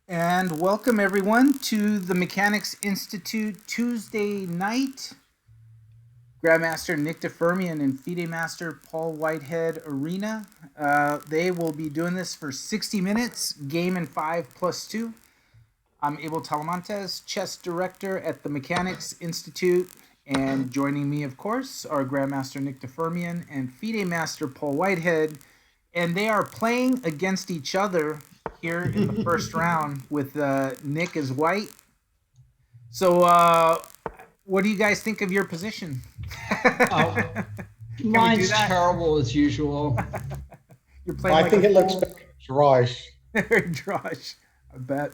And welcome everyone to the Mechanics Institute Tuesday night. Grandmaster Nick Firmian and FIDE Master Paul Whitehead Arena. They will be doing this for 60 minutes, game in 5+2. I'm Abel Talamantes, chess director at the Mechanics Institute, and joining me, of course, are Grandmaster Nick Firmian and FIDE Master Paul Whitehead, and they are playing against each other here in the first round with Nick as white. So, what do you guys think of your position? Mine's terrible as usual. You're playing. I like think a it looks fool. very dry. Very dry-ish, I bet.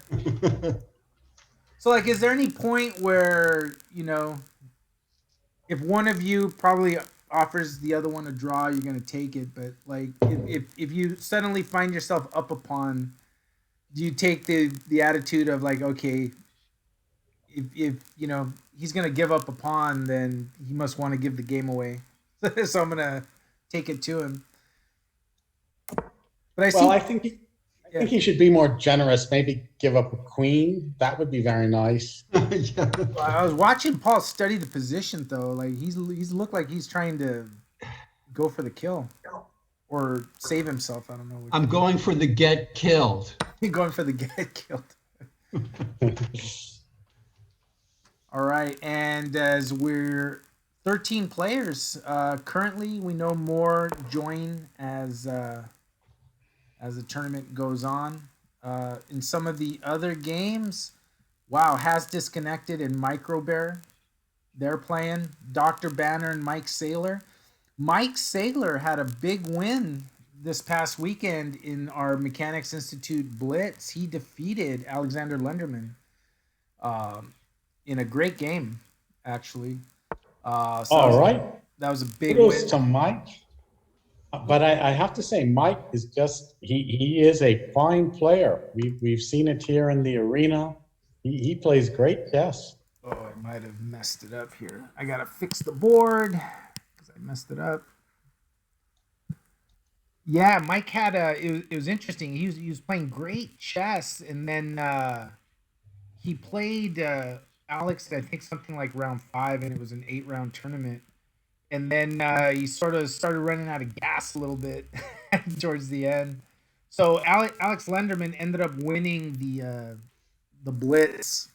So, like, is there any point where, if one of you probably offers the other one a draw, you're going to take it, but, like, if you suddenly find yourself up upon, do you take the attitude of, like, okay, if he's going to give up a pawn, then he must want to give the game away. So I'm going to take it to him. But I think he should be more generous. Maybe give up a queen. That would be very nice. I was watching Paul study the position though. Like he's looked like he's trying to go for the kill or save himself. I don't know. I'm going for the get killed. You're going for the get killed. All right, and as we're 13 players currently, we know more join as the tournament goes on. In some of the other games, wow, has disconnected and Micro Bear. They're playing Dr. Banner and Mike Saylor. Mike Saylor had a big win this past weekend in our Mechanics Institute Blitz. He defeated Alexander Lenderman in a great game, actually. All right. That was a big Kudos win. to Mike. But I have to say, Mike is just, he is a fine player. We've seen it here in the arena. He plays great chess. Oh, I might have messed it up here. I got to fix the board because I messed it up. Yeah, Mike had it was interesting. He was playing great chess, and then he played Alex, I think something like round 5, and it was an 8-round tournament. And then he sort of started running out of gas a little bit towards the end. So Alex Lenderman ended up winning the blitz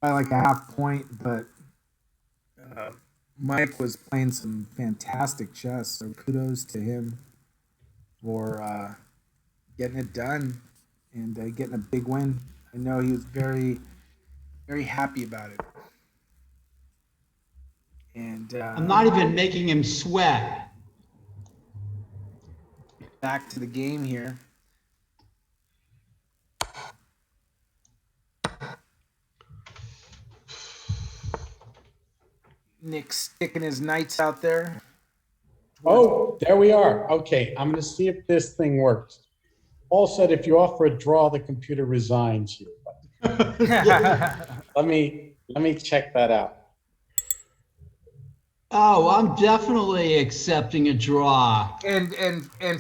by like a half point, but Mike was playing some fantastic chess. So kudos to him for getting it done and getting a big win. I know he was very, very happy about it. And I'm not even making him sweat. Back to the game here. Nick's sticking his knights out there. Oh, there we are. Okay, I'm going to see if this thing works. Paul said if you offer a draw, the computer resigns you. Let me check that out. Oh, I'm definitely accepting a draw. And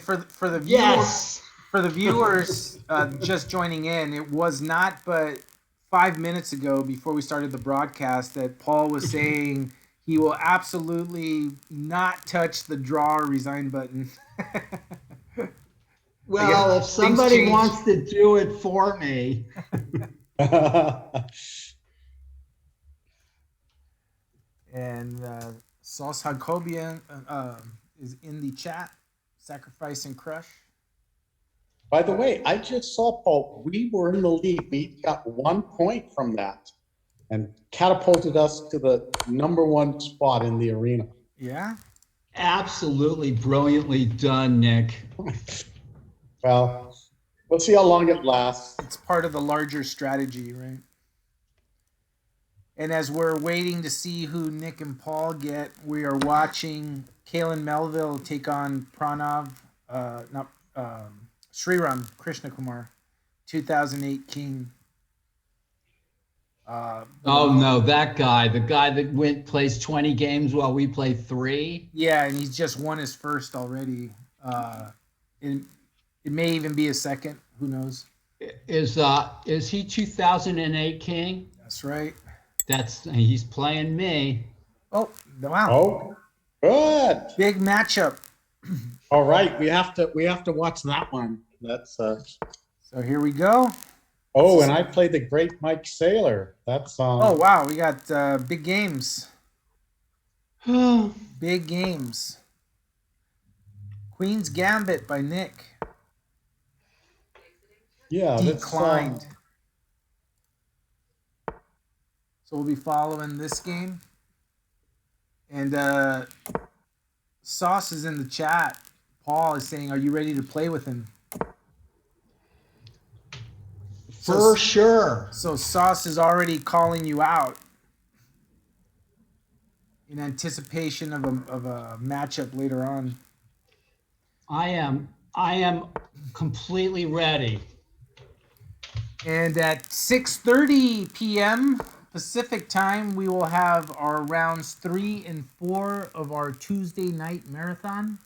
for the viewers, Yes. For the viewers just joining in, it was not but 5 minutes ago before we started the broadcast that Paul was saying he will absolutely not touch the draw or resign button. Well, if somebody wants to do it for me. And Sauce Jacobian is in the chat. Sacrifice and Crush. By the way, I just saw, Paul, we were in the lead. We got 1 point from that and catapulted us to the #1 spot in the arena. Yeah. Absolutely brilliantly done, Nick. Well, we'll see how long it lasts. It's part of the larger strategy, right? And as we're waiting to see who Nick and Paul get, we are watching Kalen Melville take on Pranav, Sriram Krishnakumar, 2008 king. Oh no, that guy, the guy that plays 20 games while we play 3. Yeah, and he's just won his first already. It may even be a second. Who knows? is he 2008 king? That's right. He's playing me. Oh, wow. Oh, good. Big matchup. All right, we have to watch that one. That's So here we go. Oh, and I played the great Mike Saylor. That's Oh, wow. We got big games. Oh, Big games. Queen's Gambit by Nick. yeah, Declined. So we'll be following this game. And Sauce is in the chat. Paul is saying, are you ready to play with him? for sure. So Sauce is already calling you out in anticipation of a matchup later on. I am completely ready. And at 6:30 p.m. Pacific time, we will have our rounds 3 and 4 of our Tuesday night marathon.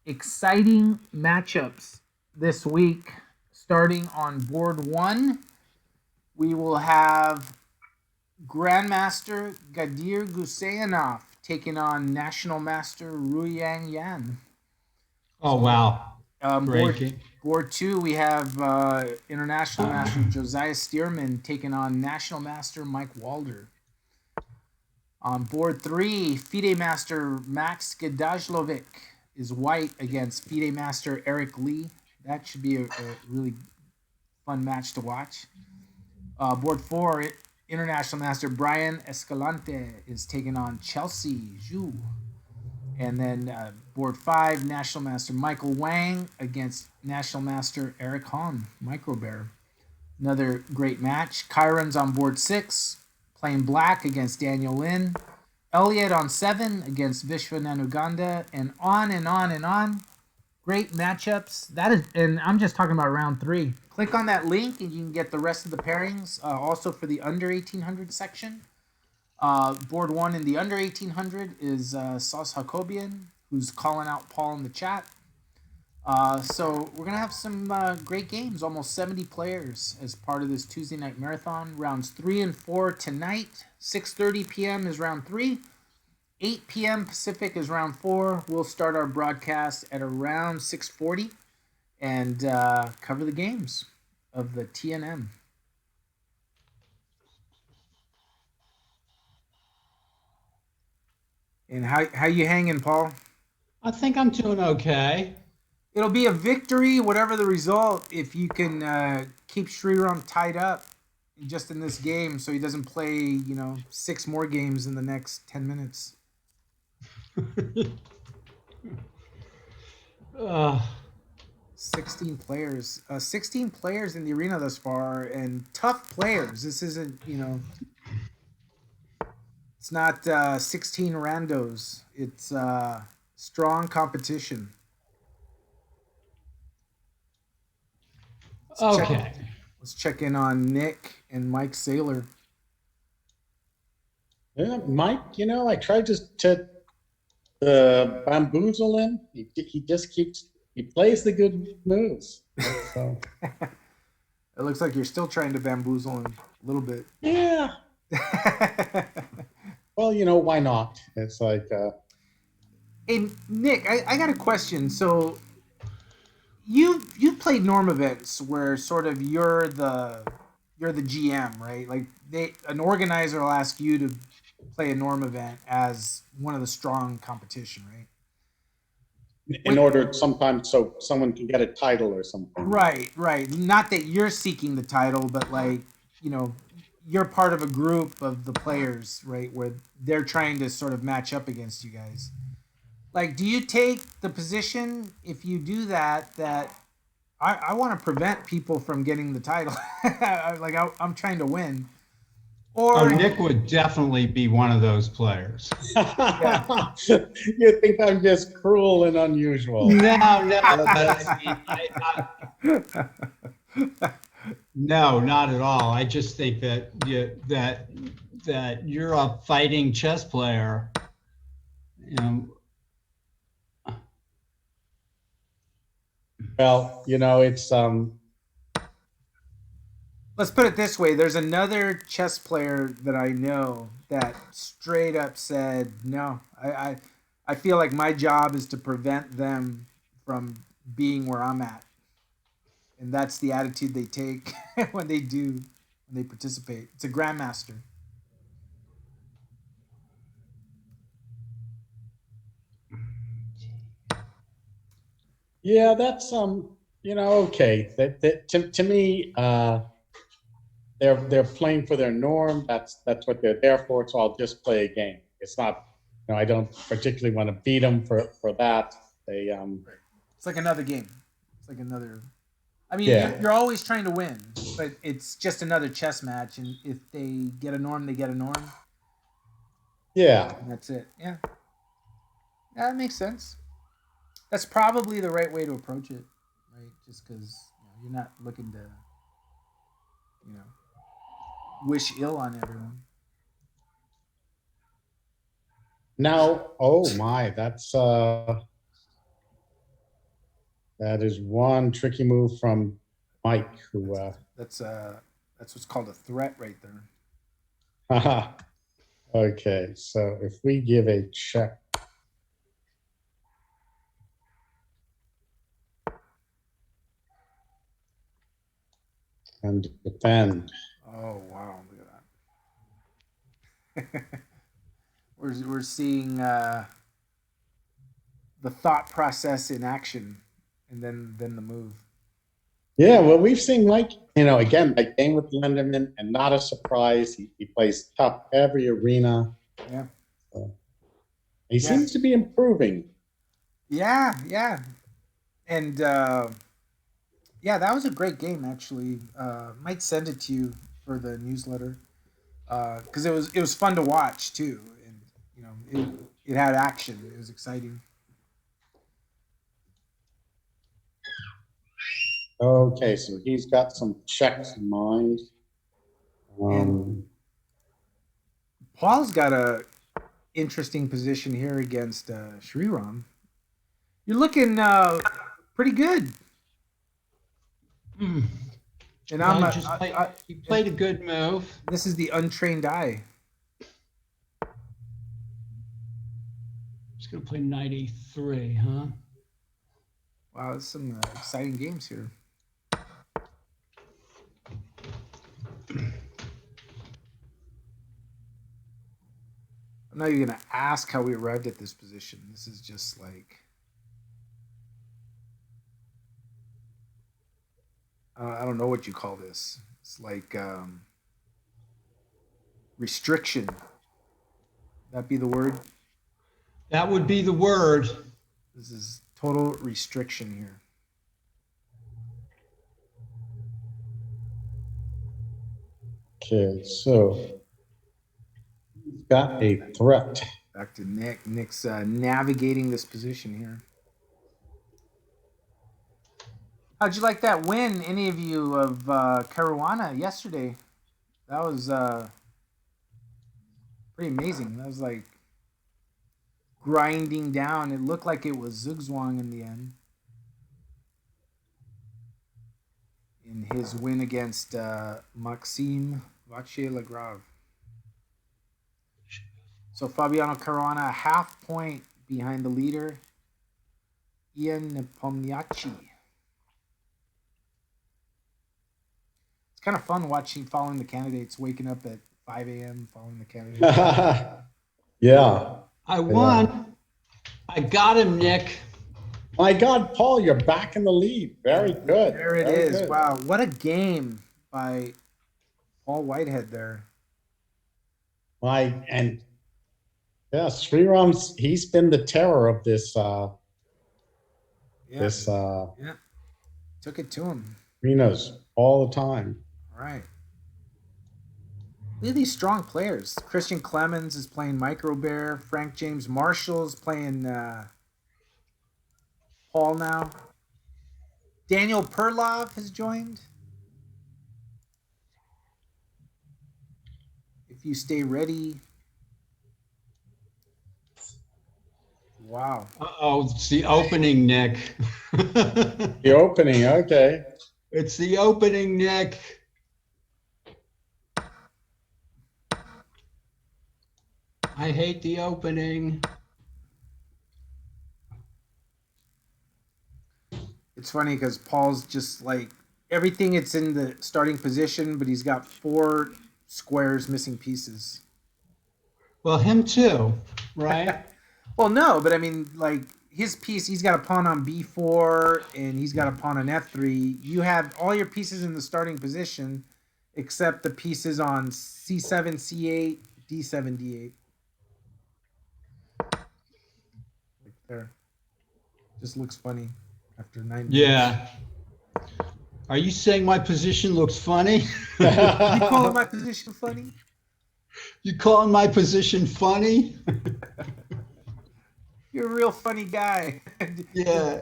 Exciting matchups this week. Starting on board 1, we will have Grandmaster Gadir Guseyanov taking on National Master Ruyang Yan. Oh wow! Board 2, we have International Master Josiah Stearman taking on National Master Mike Walder. On board 3, FIDE Master Max Gedajlovic is white against FIDE Master Eric Lee. That should be a really fun match to watch. Board 4, International Master Brian Escalante is taking on Chelsea Zhu. And then board 5, National Master Michael Wang against National Master Eric Hahn, Micro Bear. Another great match. Kyron's on board 6, playing black against Daniel Lin. Elliot on 7 against Vishwa Nanuganda, and on and on and on. Great matchups. That is, and I'm just talking about round 3. Click on that link and you can get the rest of the pairings. Also for the under 1800 section. Board 1 in the under 1800 is Sauce Jacobian, who's calling out Paul in the chat. So we're going to have some great games, almost 70 players as part of this Tuesday night marathon. Rounds 3 and 4 tonight. 6:30 p.m. is round 3. 8 p.m. Pacific is round 4. We'll start our broadcast at around 6:40 and cover the games of the TNM. And how you hanging, Paul? I think I'm doing okay. It'll be a victory, whatever the result, if you can keep Sriram tied up just in this game so he doesn't play, 6 more games in the next 10 minutes. 16 players. 16 players in the arena thus far, and tough players. This isn't, it's not 16 randos. It's strong competition. Let's check in on Nick and Mike Saylor. Yeah, Mike, I tried to bamboozle him. He plays the good moves. So. It looks like you're still trying to bamboozle him a little bit. Yeah. Well, why not? It's like. Hey, Nick, I got a question. So, you've played norm events where sort of you're the GM, right? Like an organizer will ask you to play a norm event as one of the strong competition, right? In order sometimes so someone can get a title or something. Right. Not that you're seeking the title, but like, you're part of a group of the players, right? Where they're trying to sort of match up against you guys. Like, do you take the position, if you do that I want to prevent people from getting the title? Like, I'm trying to win. Or Nick would definitely be one of those players. Yeah. You think I'm just cruel and unusual? No. No, not at all. I just think that that you're a fighting chess player. Well, it's let's put it this way. There's another chess player that I know that straight up said, no, I feel like my job is to prevent them from being where I'm at. And that's the attitude they take when they participate. It's a grandmaster. Yeah, that's okay. To me, they're playing for their norm. That's what they're there for. So I'll just play a game. It's not, I don't particularly want to beat them for that. They It's like another game. It's like another. I mean, Yeah. you're always trying to win, but it's just another chess match. And if they get a norm, they get a norm. Yeah. And that's it. Yeah. Yeah, that makes sense. That's probably the right way to approach it, right? Just because you're not looking to, wish ill on everyone. Now, oh my, that is one tricky move from Mike, who That's what's called a threat right there. okay, so if we give a check, and defend. Oh wow, look at that. we're seeing the thought process in action, and then the move. Yeah, well, we've seen Mike, again, like game with Lindemann, and not a surprise. He plays tough every arena. Yeah. He seems to be improving. Yeah, yeah. And yeah, that was a great game actually. Might send it to you for the newsletter. Because it was fun to watch too. And it had action. It was exciting. Okay, so he's got some checks in mind. And Paul's got a interesting position here against Sriram. You're looking pretty good. Mm. And I'm he played a good move. This is the untrained eye. He's gonna play 93, huh? Wow, there's some exciting games here. I'm not even gonna ask how we arrived at this position. This is just like I don't know what you call this. It's like restriction. That be the word? That would be the word. This is total restriction here. Okay, so he's got a threat. Back to Nick. Nick's navigating this position here. How'd you like that win, any of you, of Caruana yesterday? That was pretty amazing. That was like grinding down. It looked like it was Zugzwang in the end. In his win against Maxime Vachier-Lagrave. So Fabiano Caruana, a half point behind the leader, Ian Nepomniachtchi. It's kind of fun following the candidates, waking up at 5 a.m., following the candidates. Yeah. I won. I got him, Nick. My God, Paul, you're back in the lead. Very good. There it Very is. good. Wow, what a game by Paul Whitehead there. And yeah, Sriram's, he's been the terror of this Yeah. Took it to him. arenas all the time. All right. Look at these strong players. Christian Clemens is playing Micro Bear. Frank James Marshall is playing Paul now. Daniel Perlov has joined. If you stay ready. Wow. Uh-oh, it's the opening, Nick. The opening, okay. It's the opening, Nick. I hate the opening. It's funny because Paul's just like everything. It's in the starting position, but he's got 4 squares missing pieces. Well, him too, right? Well, no, but I mean, like his piece, he's got a pawn on b4 and he's got a pawn on f3. You have all your pieces in the starting position, except the pieces on c7, c8, d7, d8. Like there, just looks funny after 9 minutes. Yeah. Are you saying my position looks funny? You calling my position funny? You calling my position funny? You're a real funny guy. Yeah.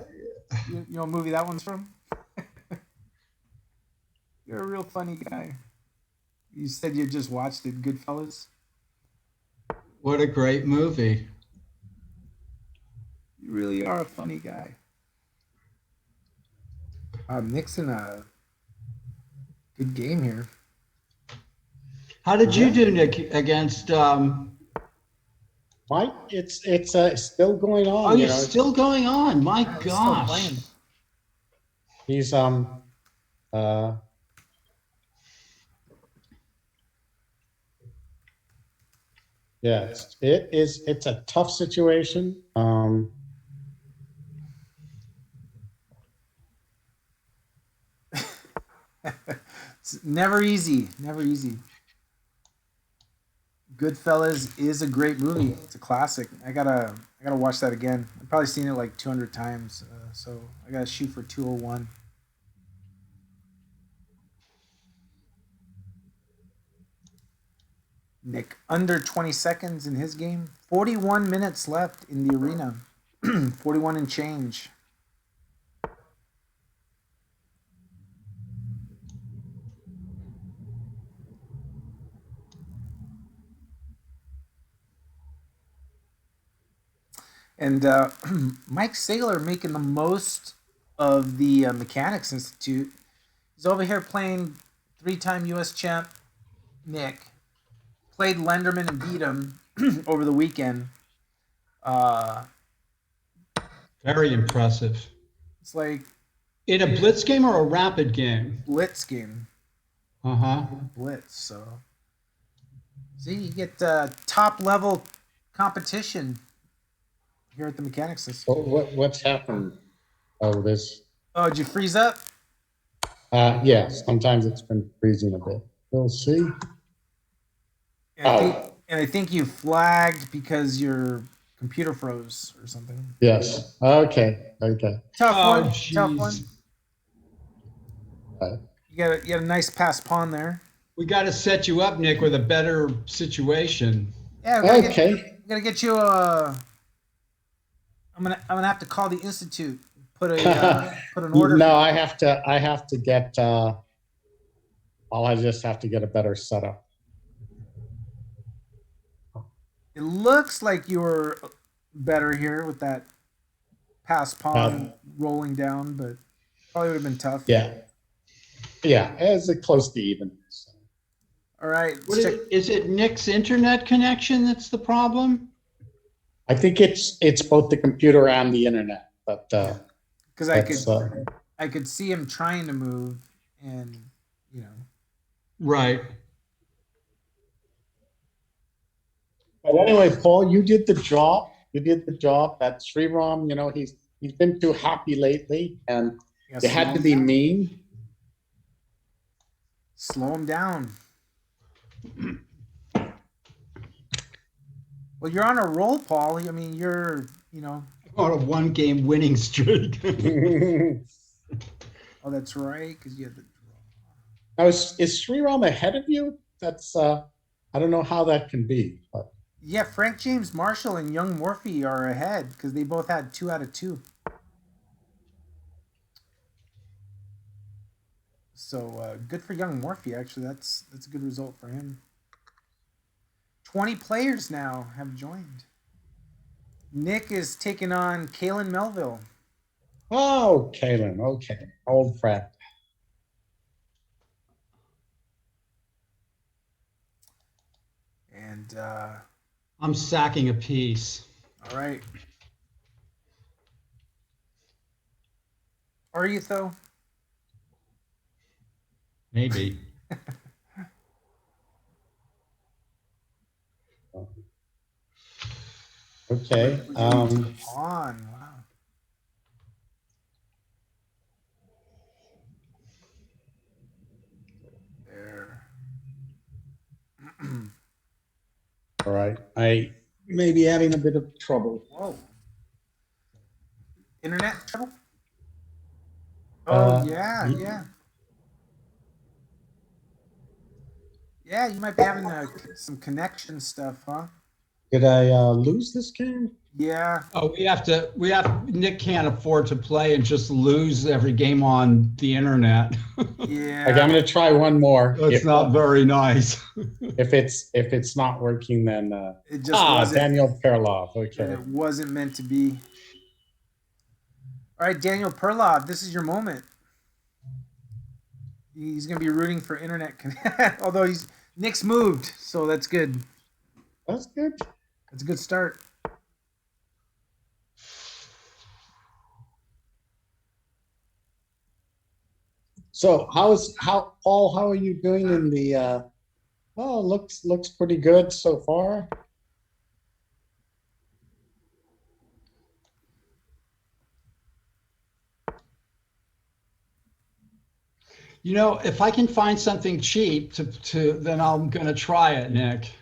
You know what movie that one's from? You're a real funny guy. You said you just watched it, Goodfellas. What a great movie. You really are a funny guy. Nixon, a good game here. How did you do, Nick, against Mike, it's still going on. Oh, you you're know, still going on. My He's still gosh. playing. he's yeah, it's a tough situation. It's never easy. Never easy. Goodfellas is a great movie. It's a classic. I gotta watch that again. I've probably seen it like 200 times. So I gotta shoot for 201. Nick under 20 seconds in his game. 41 minutes left in the arena. 41 and change. And Mike Saylor making the most of the Mechanics Institute. He's over here playing 3-time U.S. champ Nick. Played Lenderman and beat him over the weekend. Very impressive. It's like In a blitz game or a rapid game? blitz game. Uh-huh. Blitz. So see, you get top level competition here at the Mechanics Institute. What's happened? Oh, this. Oh, did you freeze up? Yeah, sometimes it's been freezing a bit. We'll see. And I think you flagged because your computer froze or something. Yes. Okay. Tough Oh, one. Tough one. jeez. You got a nice pass pawn there. We got to set you up, Nick, with a better situation. Yeah. Okay. Gotta get you a. I'm gonna have to call the institute. Put an order. No, I have to get. I'll just have to get a better setup. It looks like you were better here with that pass pawn rolling down, but probably would have been tough. Yeah. It's close to even. So. All right. Is it Nick's internet connection that's the problem? I think it's both the computer and the internet, but because I could see him trying to move, and you know. Right. But anyway, Paul, you did the job. That Sriram, he's been too happy lately, and you had to be mean. Slow him down. Well, you're on a roll, Paul. I mean, you're On a one-game winning streak. Oh, that's right, because you had the draw. Now, is Sriram ahead of you? That's I don't know how that can be, but. Yeah, Frank James Marshall and Young Morphy are ahead because they both had 2 out of 2. So good for Young Morphy. Actually, that's a good result for him. 20 players now have joined. Nick is taking on Kalen Melville. Oh, Kalen. Okay, old friend. And I'm sacking a piece. All right. Are you though? Maybe. Okay. Pawn. Wow. There. All right. I may be having a bit of trouble. Whoa. Internet trouble? Oh yeah, yeah. Yeah, you might be having some connection stuff, huh? Did I lose this game? Yeah. Oh, Nick can't afford to play and just lose every game on the internet. Yeah. Okay, I'm going to try one more. That's not very nice. If it's not working, then It just wasn't. Daniel Perlov. Then Okay. it wasn't meant to be. All right, Daniel Perlov, this is your moment. He's going to be rooting for internet connect. Although Nick's moved, so that's good. That's good. That's a good start. So Paul? How are you doing in the? Well, looks pretty good so far. You know, if I can find something cheap then I'm going to try it, Nick.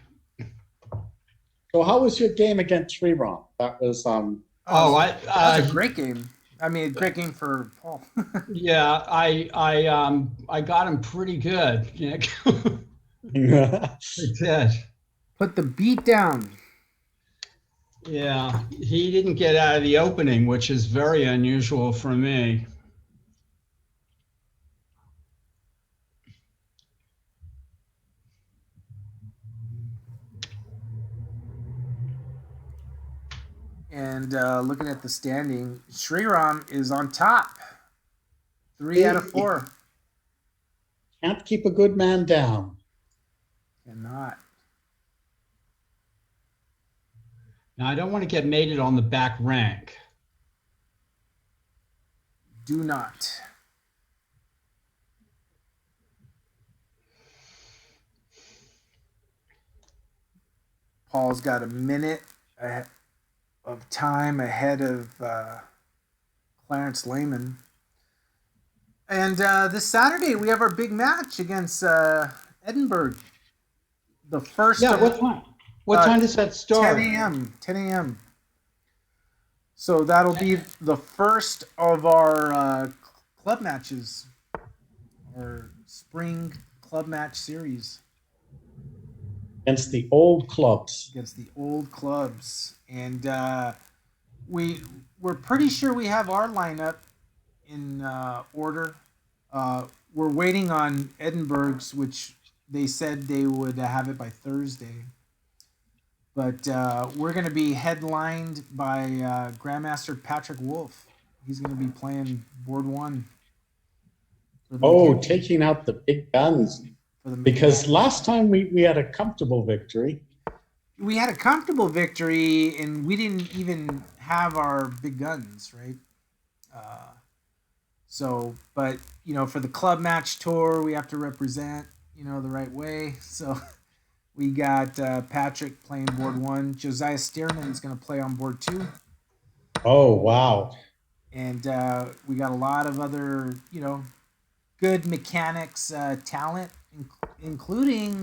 So how was your game against Firmian? That was Oh, that was a great game. I mean, a great game for Paul. Yeah, I got him pretty good, Nick. I did. Put the beat down. Yeah, he didn't get out of the opening, which is very unusual for me. And looking at the standing, Sriram is on top. 3 out of 4. Can't keep a good man down. Cannot. Now, I don't want to get mated on the back rank. Do not. Paul's got a minute of time ahead of Clarence Lehman. And this Saturday, we have our big match against Edinburgh. The first. Yeah, what time? What time does that start? 10 a.m. 10 a.m. So that'll be the first of our club matches, our spring club match series. Against the old clubs. Against the old clubs. And we're pretty sure we have our lineup in order. We're waiting on Edinburgh's, which they said they would have it by Thursday. But we're going to be headlined by Grandmaster Patrick Wolf. He's going to be playing board 1. Taking out the big guns. Because last time we had a comfortable victory. We had a comfortable victory, and we didn't even have our big guns, right? But, for the club match tour, we have to represent, the right way. So we got Patrick playing board 1. Josiah Stearman is going to play on board 2. Oh, wow. And we got a lot of other, good mechanics talent, including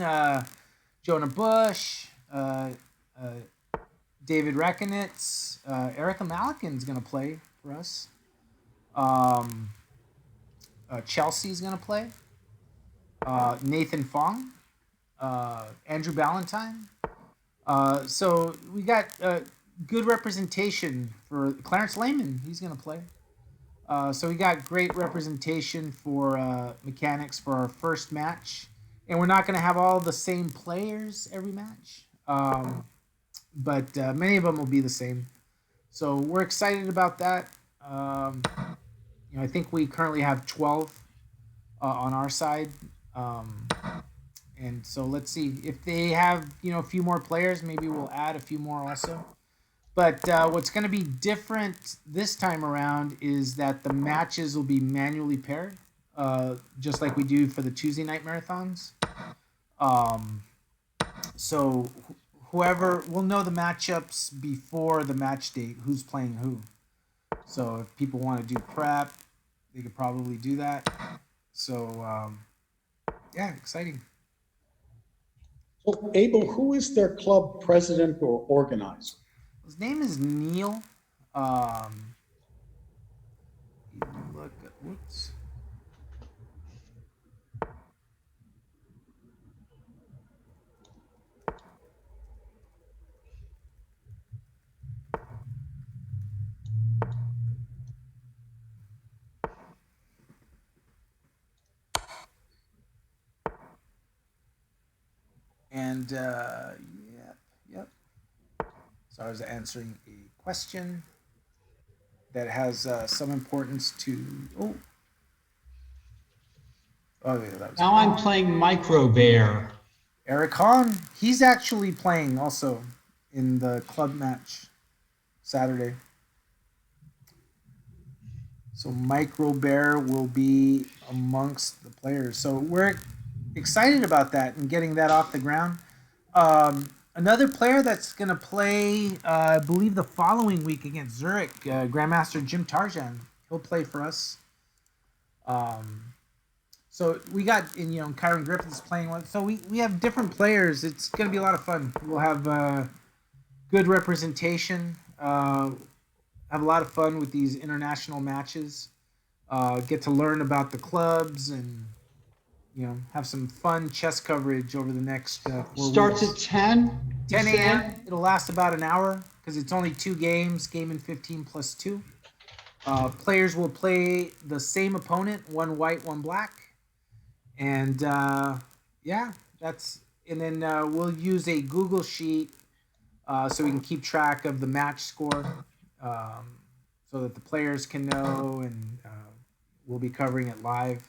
Jonah Bush, David Reconitz, Erica Malikin's going to play for us. Chelsea's going to play. Nathan Fong. Andrew Ballantyne. So we got good representation for Clarence Lehman. He's going to play. So we got great representation for mechanics for our first match. And we're not going to have all the same players every match. But many of them will be the same. So we're excited about that. I think we currently have 12 on our side. And so let's see if they have a few more players. Maybe we'll add a few more also. But what's going to be different this time around is that the matches will be manually paired, just like we do for the Tuesday night marathons. So whoever will know the matchups before the match date, who's playing who. So if people want to do prep, they could probably do that. So yeah, exciting. So, Abel, who is their club president or organizer? His name is Neil. Look, whoops. And yep. So I was answering a question that has some importance to. Oh, yeah, that was Now I'm playing Micro Bear. Eric Hahn. He's actually playing also in the club match Saturday. So Micro Bear will be amongst the players. So we're excited about that and getting that off the ground. Another player that's going to play, I believe, the following week against Zurich, Grandmaster Jim Tarjan. He'll play for us. So we got, Kyron Griffiths playing one. So we have different players. It's going to be a lot of fun. We'll have good representation. Have a lot of fun with these international matches. Get to learn about the clubs and have some fun chess coverage over the next 4 Starts weeks. at 10? 10 a.m. It'll last about an hour because it's only 2 games, game in 15 plus 2. Players will play the same opponent, one white, one black. And yeah, and then we'll use a Google Sheet so we can keep track of the match score so that the players can know, and we'll be covering it live.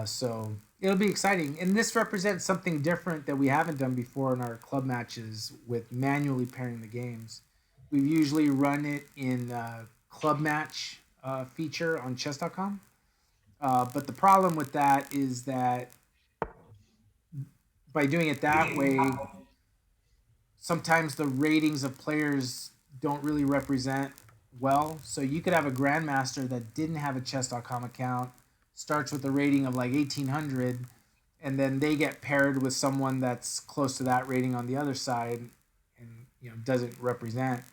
So it'll be exciting. And this represents something different that we haven't done before in our club matches with manually pairing the games. We've usually run it in club match feature on chess.com. But the problem with that is that by doing it that way, sometimes the ratings of players don't really represent well. So you could have a grandmaster that didn't have a chess.com account, starts with a rating of like 1800, and then they get paired with someone that's close to that rating on the other side and doesn't represent.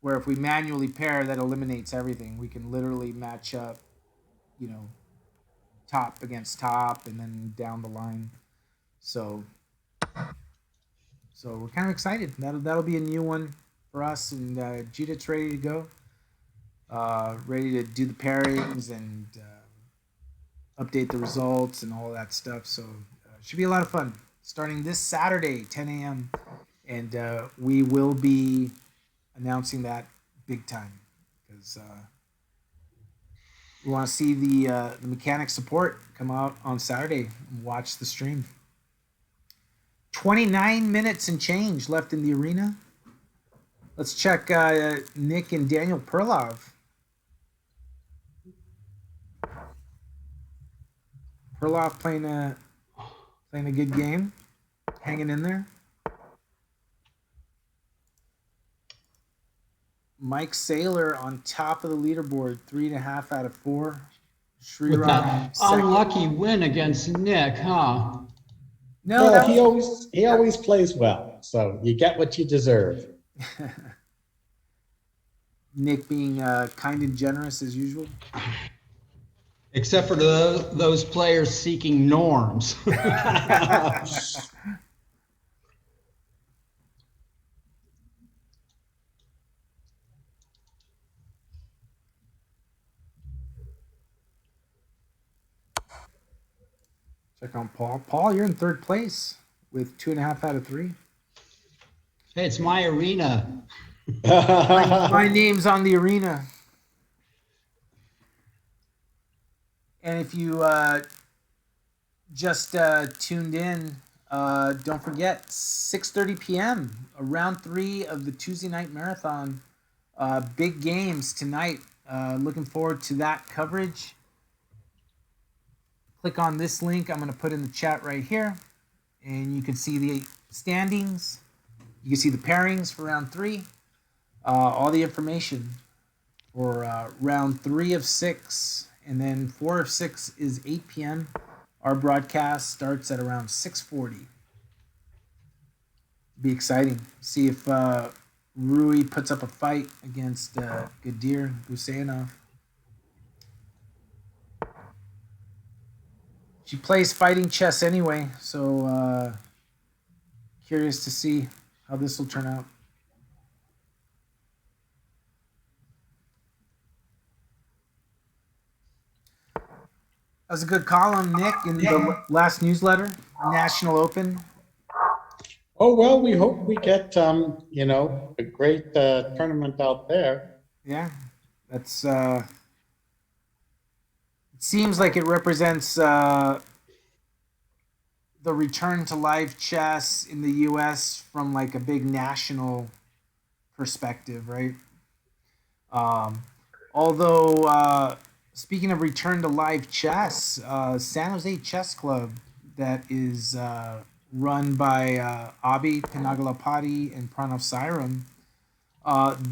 Where if we manually pair, that eliminates everything. We can literally match up, top against top and then down the line. So we're kind of excited. That'll be a new one for us, and Judith's ready to go. Ready to do the pairings and update the results and all that stuff. So it should be a lot of fun. Starting this Saturday, 10 a.m. And we will be announcing that big time because we want to see the mechanic support come out on Saturday and watch the stream. 29 minutes and change left in the arena. Let's check Nick and Daniel Perlov. Perlov playing a good game, hanging in there. Mike Saylor on top of the leaderboard, 3.5 out of 4. With that unlucky win against Nick, huh? No, he always plays well, so you get what you deserve. Nick being kind and generous as usual. Except for those players seeking norms. Check on Paul. Paul, you're in 3rd place with 2.5 out of 3. Hey, it's my arena. my name's on the arena. And if you just tuned in, Don't forget, 6:30 p.m. Round 3 of the Tuesday night marathon. Big games tonight. Looking forward to that coverage. Click on this link I'm going to put in the chat right here, and you can see the standings. You can see the pairings for round 3. All the information for round 3 of 6, and then 4 of 6 is 8 p.m. Our broadcast starts at around 6:40. Be exciting. See if Rui puts up a fight against Gadir Gusainov. She plays fighting chess anyway, so curious to see how this will turn out. That was a good column, Nick, in the last newsletter, National Open. Oh, well, we hope we get, a great tournament out there. Yeah, that's. It seems like it represents the return to live chess in the U.S. from like a big national perspective, right? Although, speaking of return to live chess, San Jose Chess Club, that is run by Abhi Pinagalapati and Pranav Sairam,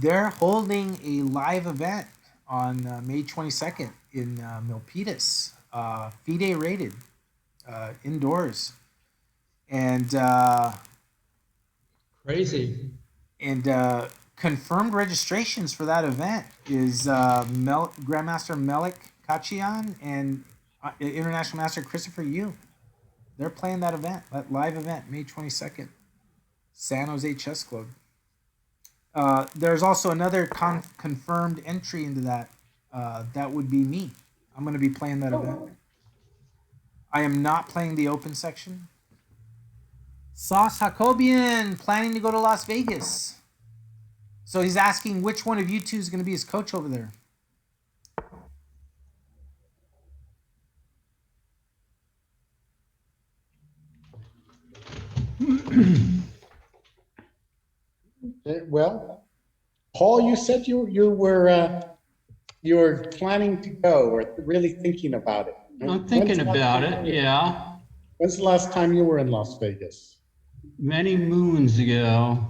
they're holding a live event on May 22nd in Milpitas, FIDE rated, indoors. And Crazy. And confirmed registrations for that event is Grandmaster Melik Kachian and International Master Christopher Yu. They're playing that event, that live event, May 22nd, San Jose Chess Club. There's also another confirmed entry into that. That would be me. I'm going to be playing that event. I am not playing the open section. Sauce Jacobian planning to go to Las Vegas. So he's asking which one of you two is going to be his coach over there. Well, Paul, you said you were planning to go or really thinking about it. I'm thinking about it, yeah. When's the last time you were in Las Vegas? Many moons ago.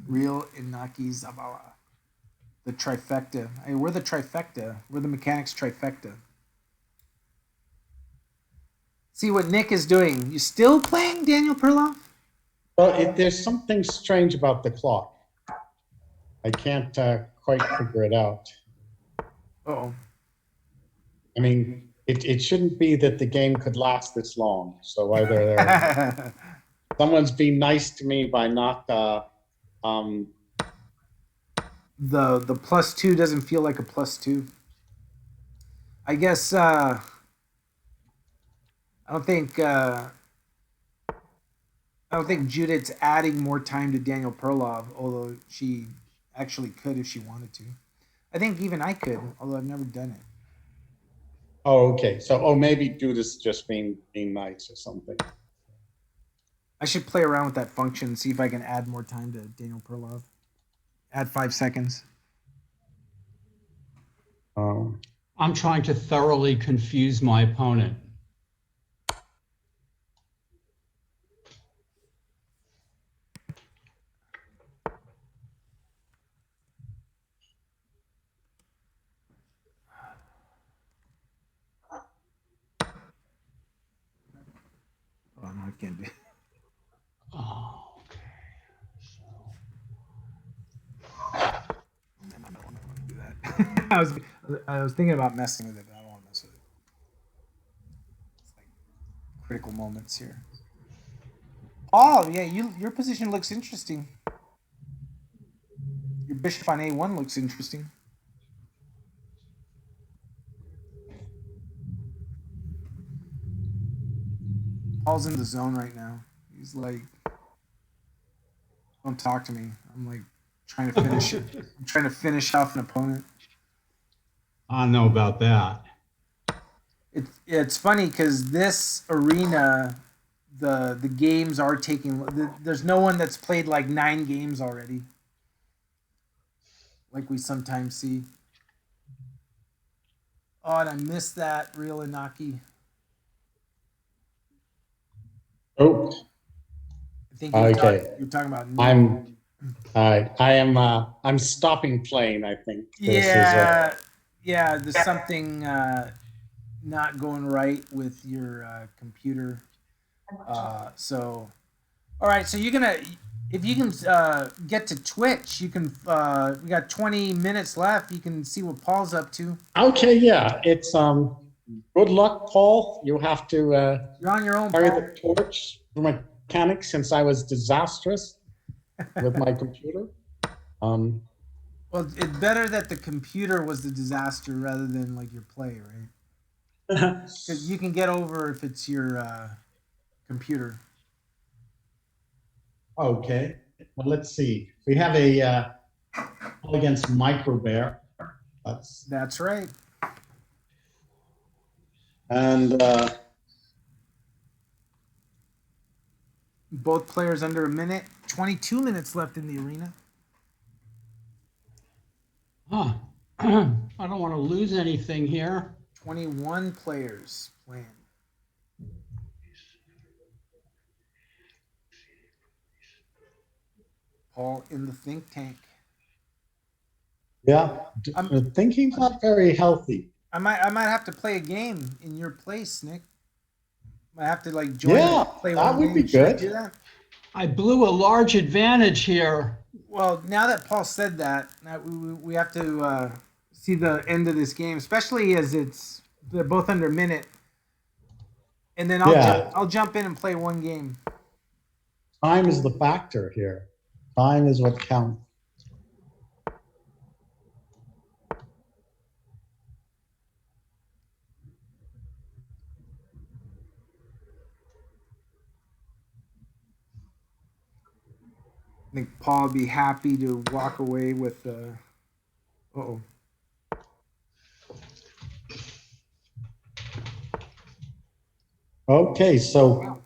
Real Inaki Zavala. The trifecta. Hey, we're the trifecta. We're the mechanics trifecta. See what Nick is doing. You still playing Daniel Perloff? Well, there's something strange about the clock. I can't quite figure it out. Uh-oh. I mean, it shouldn't be that the game could last this long. So either someone's being nice to me by not the +2 doesn't feel like a +2. I guess I don't think Judith's adding more time to Daniel Perlov, although she actually could if she wanted to. I think even I could, although I've never done it. Oh, okay. So maybe Judith's just being nice or something. I should play around with that function and see if I can add more time to Daniel Perlov. Add 5 seconds. I'm trying to thoroughly confuse my opponent. Oh, no, I can't do it. Oh, okay. I don't want to do that. I was thinking about messing with it, but I don't want to mess with it. It's like critical moments here. Oh, yeah, your position looks interesting. Your bishop on A1 looks interesting. Paul's in the zone right now. He's like, don't talk to me. I'm like trying to finish it. I'm trying to finish off an opponent. I don't know about that. It's funny because this arena, the games are taking. There's no one that's played like 9 games already, like we sometimes see. Oh, and I missed that real Inaki. Oh, I think okay. you're talking about me. I'm stopping playing, I think. Yeah, yeah. There's something not going right with your computer. So, all right. So you're gonna, if you can get to Twitch, you can. We got 20 minutes left. You can see what Paul's up to. Okay, yeah. It's good luck, Paul. You have to You're on your own, carry Paul. the torch for mechanics since I was disastrous with my computer. Um, Well, it's better that the computer was the disaster rather than like your play, right? Because you can get over if it's your computer. okay. Well, let's see. We have a against Micro Bear. That's right. And Both players under a minute. 22 minutes left in the arena. Huh. I don't want to lose anything here. 21 players playing. Paul in the think tank. yeah, I'm, thinking's not very healthy. I might have to play a game in your place, Nick. I have to like join Yeah, and play that one would game. be Should I good. do that? I blew a large advantage here. Well, now that Paul said that, we have to see the end of this game, especially as they're both under a minute, and then I'll jump in and play one game. Time is the factor here. Time is what counts. I think Paul would be happy to walk away with. Oh. Okay, so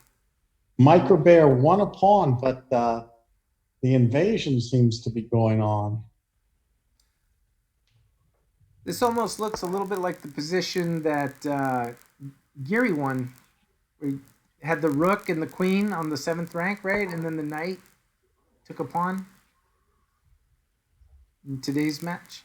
Micro Bear won a pawn, but the invasion seems to be going on. This almost looks a little bit like the position that Geary won. We had the rook and the queen on the 7th rank, right? And then the knight took a pawn in today's match.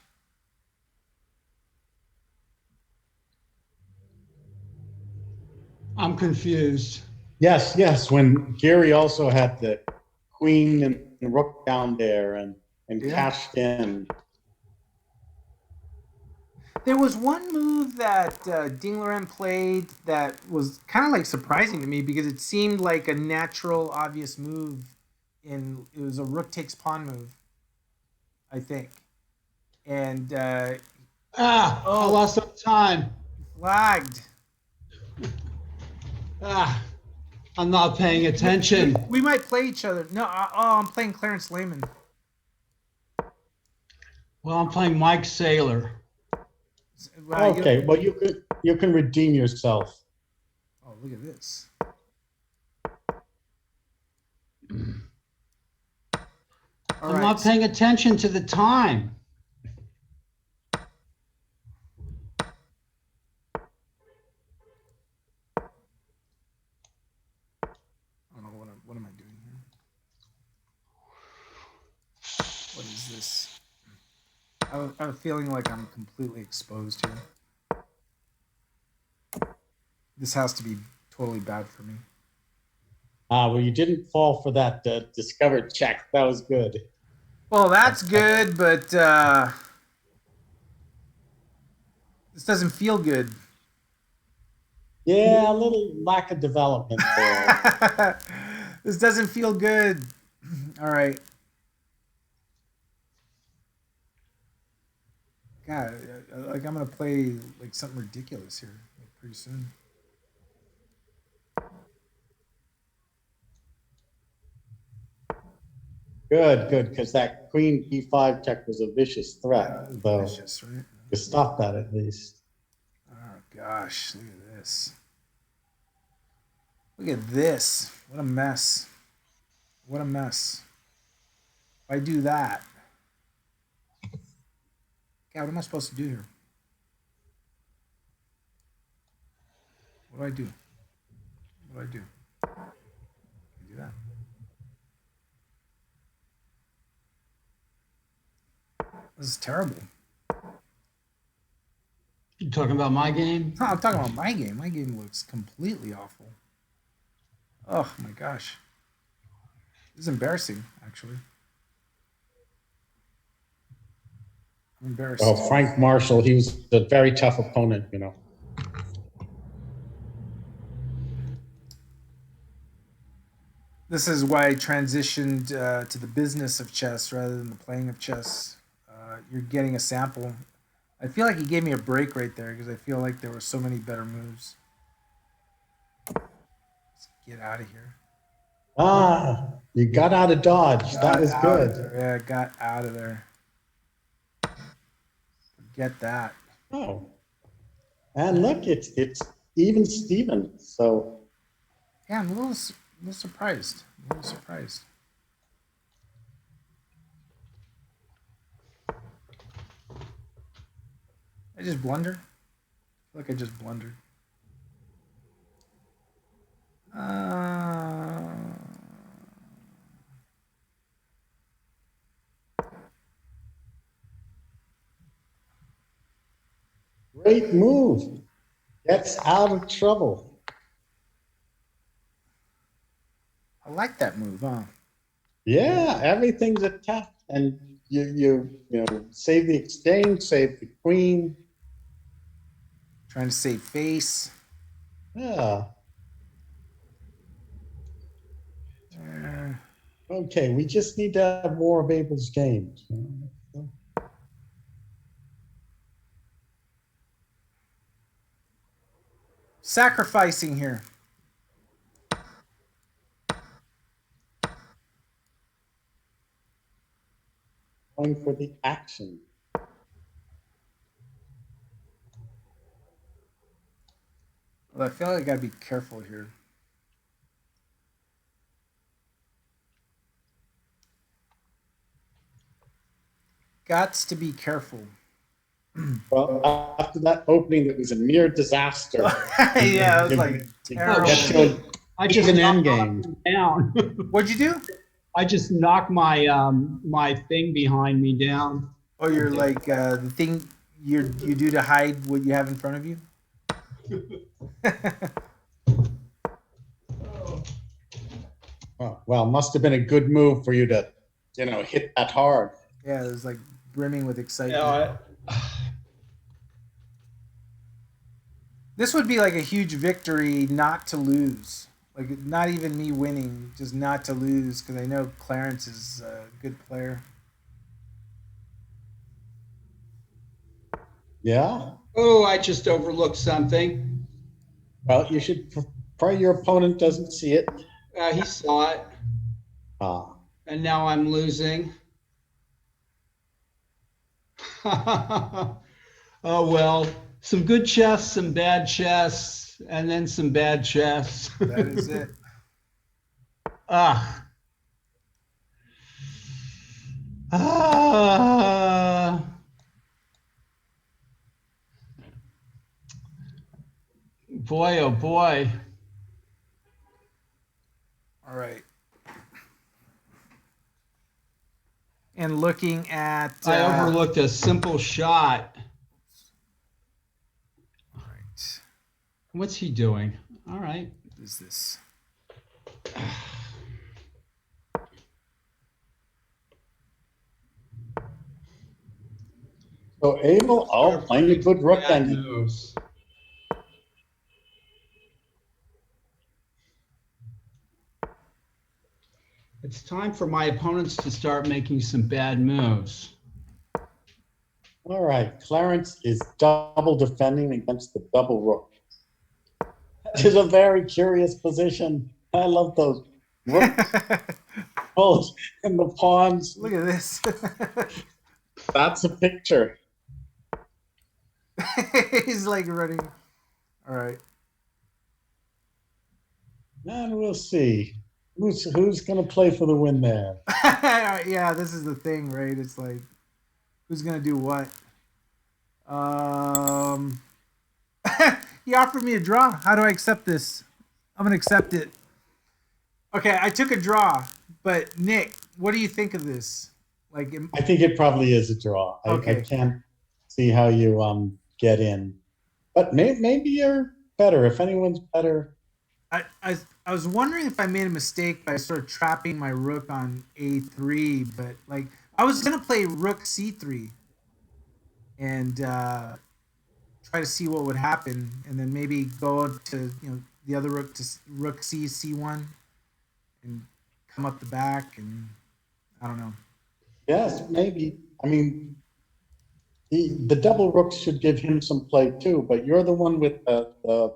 I'm confused. Yes, when Gary also had the queen and rook down there and cashed in. There was one move that Dingleren played that was kind of like surprising to me because it seemed like a natural, obvious move. It was a rook takes pawn move, I think. And I lost some time. Flagged. I'm not paying attention. We might play each other. No, I'm playing Clarence Lehman. Well, I'm playing Mike Saylor. Okay, well you can redeem yourself. Oh, look at this. I'm not paying attention to the time. What am I doing here? What is this? I have a feeling like I'm completely exposed here. This has to be totally bad for me. Well, you didn't fall for that discovered check. That was good. Well, that's good, but this doesn't feel good. Yeah, a little lack of development there. This doesn't feel good. All right. God, like I'm gonna play like something ridiculous here like, pretty soon. Good, because that queen e5 check was a vicious threat, though. Vicious, right? You stopped that at least. Oh gosh, look at this. Look at this. What a mess. What a mess. If I do that. God, what am I supposed to do here? What do I do? What do I do? I do that. This is terrible. You talking about my game? No, I'm talking about my game. My game looks completely awful. Oh my gosh. This is embarrassing, actually. I'm embarrassed. Well, Frank Marshall, he was a very tough opponent, you know. This is why I transitioned to the business of chess rather than the playing of chess. You're getting a sample. I feel like he gave me a break right there because I feel like there were so many better moves. Let's get out of here. Ah, you got out of Dodge. That was good. Yeah, got out of there. Forget that. Oh. And look, it's even Steven. So Yeah, I'm a little surprised. A little surprised. I just blunder. I feel like I just blundered. great move. Gets out of trouble. I like that move, huh? Yeah, everything's attacked, and you save the exchange, save the queen. Trying to save face. Yeah. Okay, we just need to have more of Abel's games. Sacrificing here. Going for the action. Well, I feel like I gotta be careful here. Gots to be careful. Well, after that opening, it was a mere disaster. Yeah, it was like terrible. I just an knocked end game. down. What'd you do? I just knocked my my thing behind me down. Oh, you're like the thing you do to hide what you have in front of you. Well, must have been a good move for you to, hit that hard. Yeah, it was like brimming with excitement. Yeah, This would be like a huge victory not to lose. Like not even me winning, just not to lose because I know Clarence is a good player. Yeah. oh, I just overlooked something. Well, you should pray your opponent doesn't see it. He saw it, Ah. and now I'm losing. Oh well, some good chess, some bad chess, and then some bad chess. That is it. Ah. Ah. Boy, oh boy. All right. And looking at I overlooked a simple shot. All right. What's he doing? All right. What is this? So Abel, playing a good rook Bad then. moves. It's time for my opponents to start making some bad moves. All right, Clarence is double defending against the double rook. This is a very curious position. I love those rooks and the pawns. Look at this. That's a picture. He's like running. All right. And we'll see. Who's going to play for the win there? Yeah, this is the thing, right? It's like, who's gonna do what? Um, he offered me a draw. How do I accept this? I'm gonna accept it. Okay, I took a draw, but Nick, what do you think of this? Like, I think it probably is a draw. I okay, can't see how you get in, but maybe you're better. If anyone's better, I was wondering if I made a mistake by sort of trapping my rook on a3, but like I was gonna play rook c3 and try to see what would happen, and then maybe go to the other rook to rook c1 and come up the back, and I don't know. yes, maybe. I mean, the double rooks should give him some play too, but you're the one with the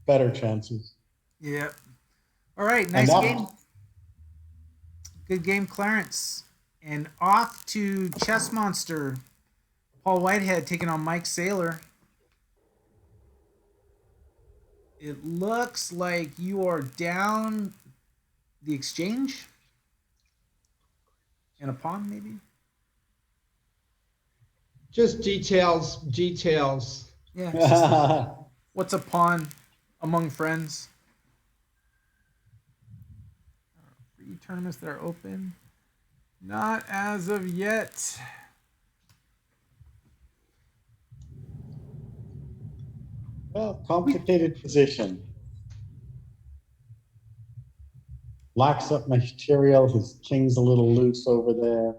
better chances. Yeah. All right. And Nice game. up, Good game, Clarence. And off to Chess Monster. Paul Whitehead taking on Mike Saylor. It looks like you are down the exchange and a pawn, maybe. Just details. Yeah. It's just what's a pawn among friends? Free tournaments that are open. Not as of yet. well, complicated position. Locks up material. His king's a little loose over there.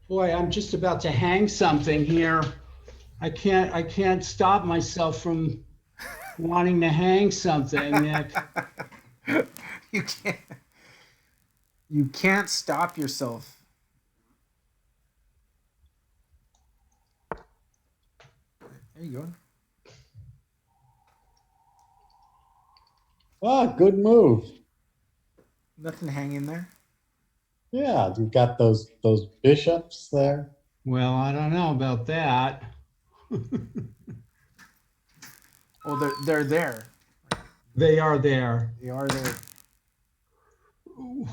Boy, I'm just about to hang something here. I can't stop myself from wanting to hang something, Nick. you can't. You can't stop yourself. There you go. Ah, good move. Nothing hanging there. Yeah, you've got those bishops there. Well, I don't know about that. Oh, they're there. They are there. They are there. Ooh.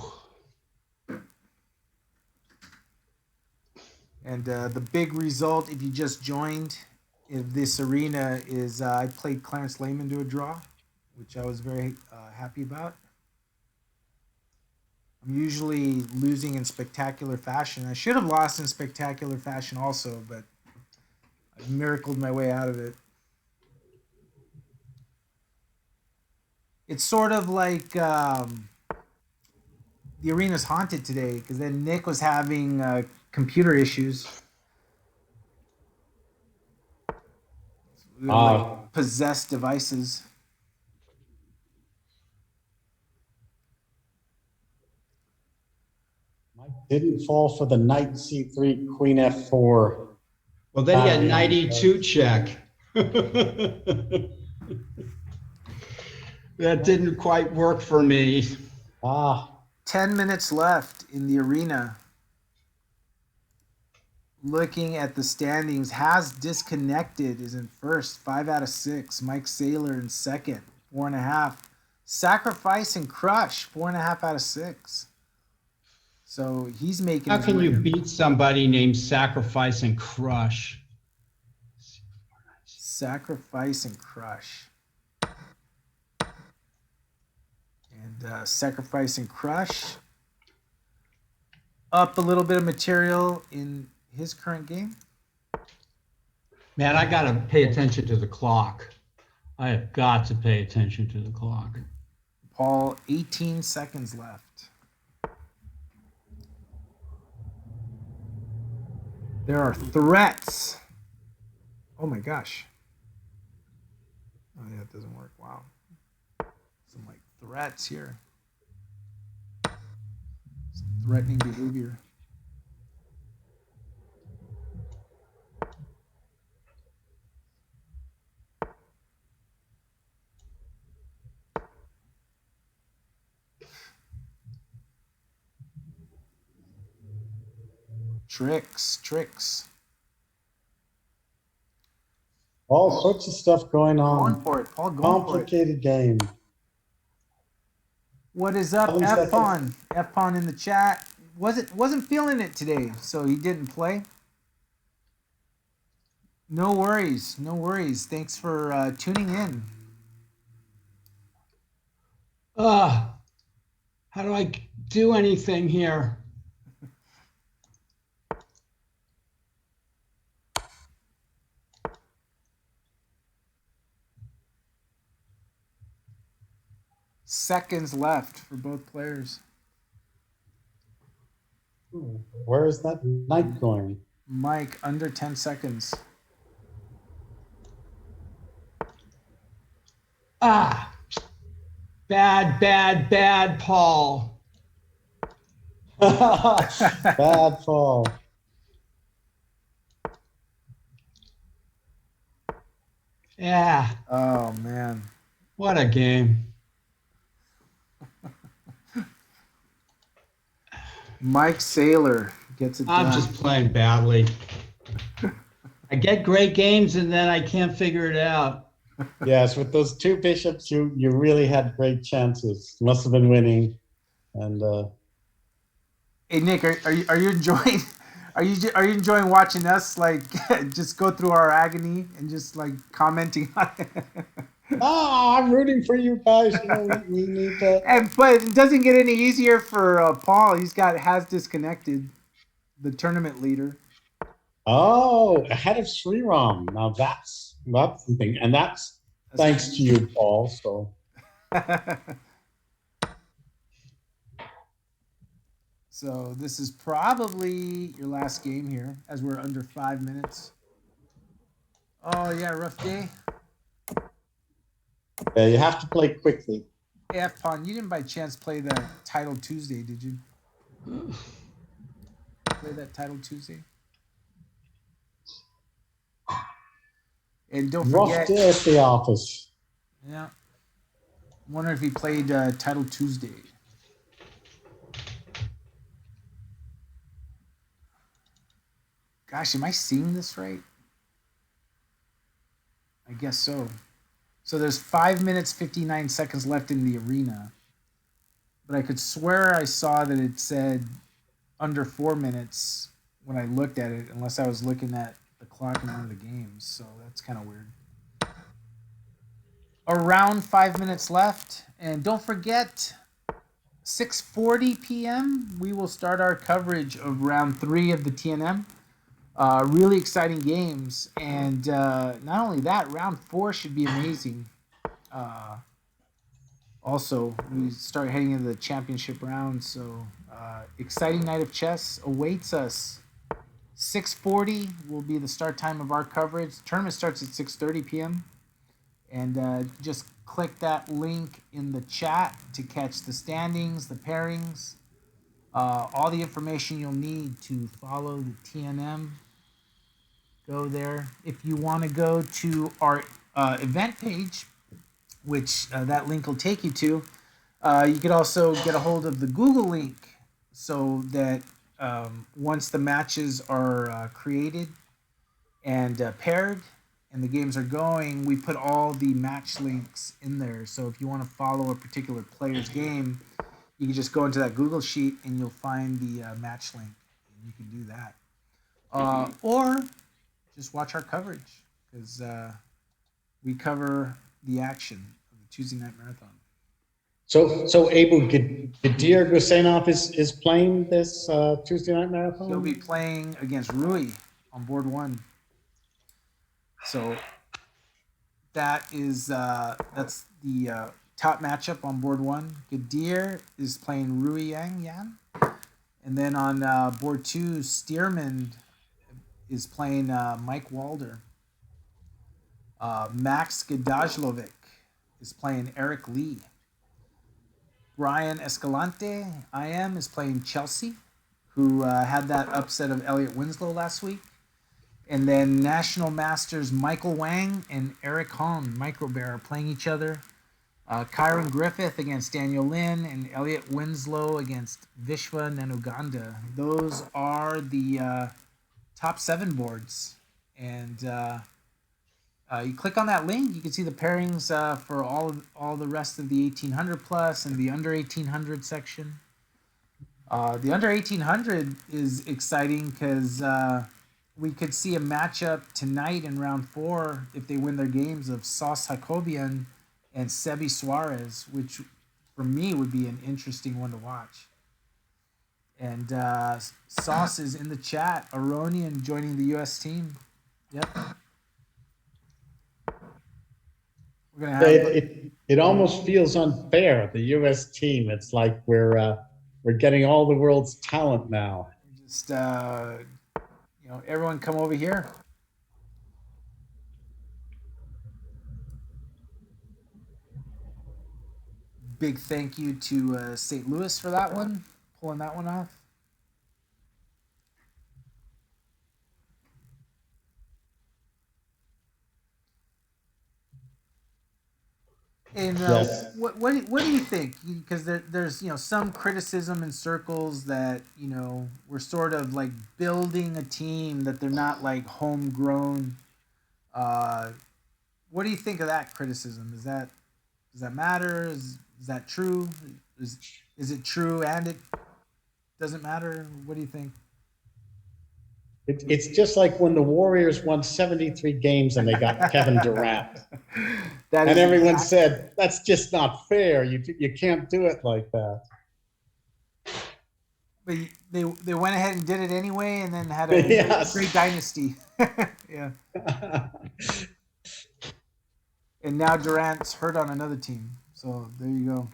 And the big result, if you just joined in this arena, is I played Clarence Lehman to a draw, which I was very happy about. I'm usually losing in spectacular fashion. I should have lost in spectacular fashion also, but I miracled my way out of it. It's sort of like the arena's haunted today because then Nick was having computer issues. Like possessed devices. Mike didn't fall for the knight c3, queen f4. Well, then he had knight e2 check. That didn't quite work for me. 10 minutes left in the arena. Looking at the standings, has disconnected is in first, 5 out of 6. Mike Saylor in second, 4.5. Sacrifice and Crush, 4.5 out of 6. So he's making. How can you beat somebody named Sacrifice and Crush? Sacrifice and Crush. And Sacrifice and Crush. Up a little bit of material in his current game. Man, I got to pay attention to the clock. I have got to pay attention to the clock. Paul, 18 seconds left. There are threats. Oh my gosh. Oh yeah, it doesn't work. Wow. Some like threats here. Some threatening behavior. Tricks. All sorts of stuff going Going on. for it, Paul. Going for it. Complicated game. What is up, 7 seconds. F-Pon? F-Pon in the chat. Wasn't feeling it today, so he didn't play. No worries, no worries. Thanks for tuning in. How do I do anything here? Seconds left for both players. Where is that knight going? Mike, under 10 seconds. Ah, bad, Paul. Bad fall. Yeah, Oh, man. what a game. Mike Saylor gets it done. I'm just playing badly. I get great games and then I can't figure it out. Yes, with those 2 bishops, you really had great chances. Must have been winning. And Hey, Nick, are you enjoying? Are you enjoying watching us like just go through our agony and just like commenting on it? I'm rooting for you guys. You know, we need to. But it doesn't get any easier for Paul. Has disconnected, the tournament leader. Oh, ahead of Sriram. Now that's something, and that's thanks to you, Paul. So. So this is probably your last game here, as we're under 5 minutes. Oh yeah, rough day. Yeah, you have to play quickly. Hey, F-Pon, you didn't by chance play the Title Tuesday, did you? Play that Title Tuesday? And don't Rough forget. day at the office. Yeah. Wonder if he played Title Tuesday. Gosh, am I seeing this right? I guess so. So there's 5 minutes, 59 seconds left in the arena. But I could swear I saw that it said under 4 minutes when I looked at it, unless I was looking at the clock in one of the games. So that's kind of weird. Around 5 minutes left. And don't forget, 6:40 p.m., we will start our coverage of round 3 of the TNM. Really exciting games. And not only that, round 4 should be amazing. Also, we start heading into the championship round. So exciting night of chess awaits us. 6:40 will be the start time of our coverage. Tournament starts at 6:30 p.m. And just click that link in the chat to catch the standings, the pairings, all the information you'll need to follow the TNM. Go there. If you want to go to our event page, which that link will take you to, you could also get a hold of the Google link so that once the matches are created and paired and the games are going, we put all the match links in there. So if you want to follow a particular player's game, you can just go into that Google sheet and you'll find the match link. And you can do that. Or just watch our coverage because we cover the action of the Tuesday night marathon. So Abel Gadir Gusenov is playing this Tuesday night marathon. He'll be playing against Rui on board 1. So that's the top matchup on board 1. Gadir is playing Rui Yan. And then on board 2, Stearman is playing Mike Walder. Max Gadajlovic is playing Eric Lee. Brian Escalante, is playing Chelsea, who had that upset of Elliot Winslow last week. And then National Masters Michael Wang and Eric Hahn, Microbear, are playing each other. Kyron Griffith against Daniel Lin and Elliot Winslow against Vishwa Nanuganda. Those are the top 7 boards. And You click on that link, you can see the pairings for all the rest of the 1800 plus and the under 1800 section. The under 1800 is exciting because we could see a matchup tonight in round 4 if they win their games of Sauce Jacobian and Sebi Suarez, which for me would be an interesting one to watch. And Sauce is in the chat. Aronian joining the U.S. team. Yep. We're gonna have it almost feels unfair. The U.S. team. It's like we're getting all the world's talent now. just everyone come over here. Big thank you to St. Louis for that one, pulling that one off. And Yes. what do you think? Because there's some criticism in circles that we're sort of like building a team that they're not like homegrown. What do you think of that criticism? Does that matter? Is that true? Is it true and it doesn't matter? What do you think? It's just like when the Warriors won 73 games and they got Kevin Durant. And everyone said, that's just not fair. You can't do it like that. But they went ahead and did it anyway and then had a great dynasty. Yeah. And now Durant's hurt on another team. So there you go.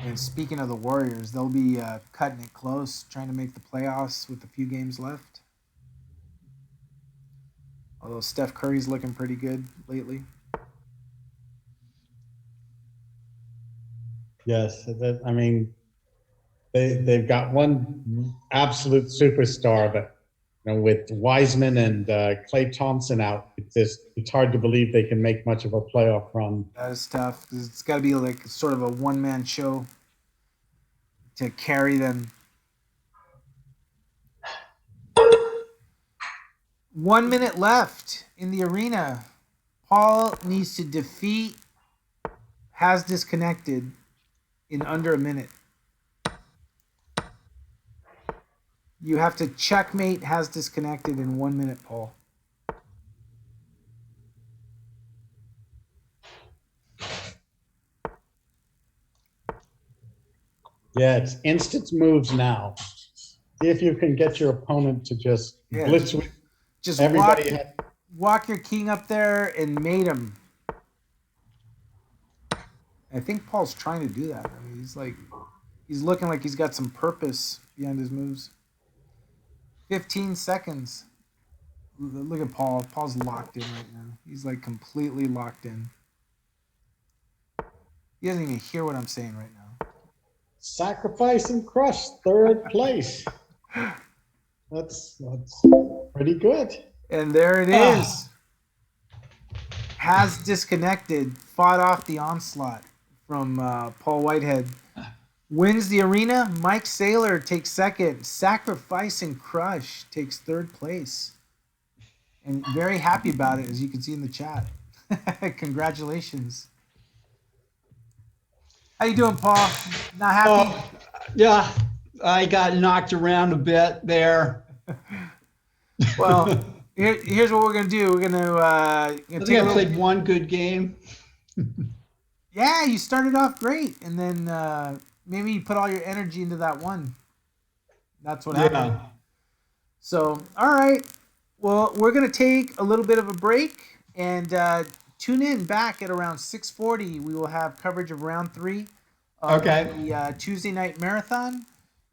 And speaking of the Warriors, they'll be cutting it close, trying to make the playoffs with a few games left. Although Steph Curry's looking pretty good lately. Yes, I mean, they've got one absolute superstar, but with Wiseman and Klay Thompson out, it's hard to believe they can make much of a playoff run. That is tough. It's got to be like sort of a one-man show to carry them. 1 minute left in the arena. Paul needs to defeat Has Disconnected in under a minute. You have to checkmate Has Disconnected in 1 minute, Paul. Yeah, it's instant moves now. See if you can get your opponent to just blitz with just everybody. Walk your king up there and mate him. I think Paul's trying to do that. I mean, he's looking like he's got some purpose behind his moves. 15 seconds. Look at Paul. Paul's locked in right now. He's like completely locked in. He doesn't even hear what I'm saying right now. Sacrifice and crush, third place. That's pretty good. And there it is. Has Disconnected fought off the onslaught from Paul Whitehead. Wins the arena. Mike Saylor takes second. Sacrifice and Crush takes third place. And very happy about it, as you can see in the chat. Congratulations. How you doing, Paul? Not happy? Yeah, I got knocked around a bit there. Well, here's what we're gonna do. We're gonna. I think I played one good game. Yeah, you started off great, and then maybe you put all your energy into that one. That's what happened. So, all right. Well, we're gonna take a little bit of a break and tune in back at around 6:40. We will have coverage of round 3 of the Tuesday night marathon,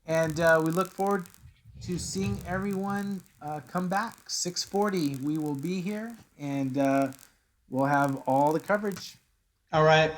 and we look forward to seeing everyone come back. 6:40. We will be here, and we'll have all the coverage. All right.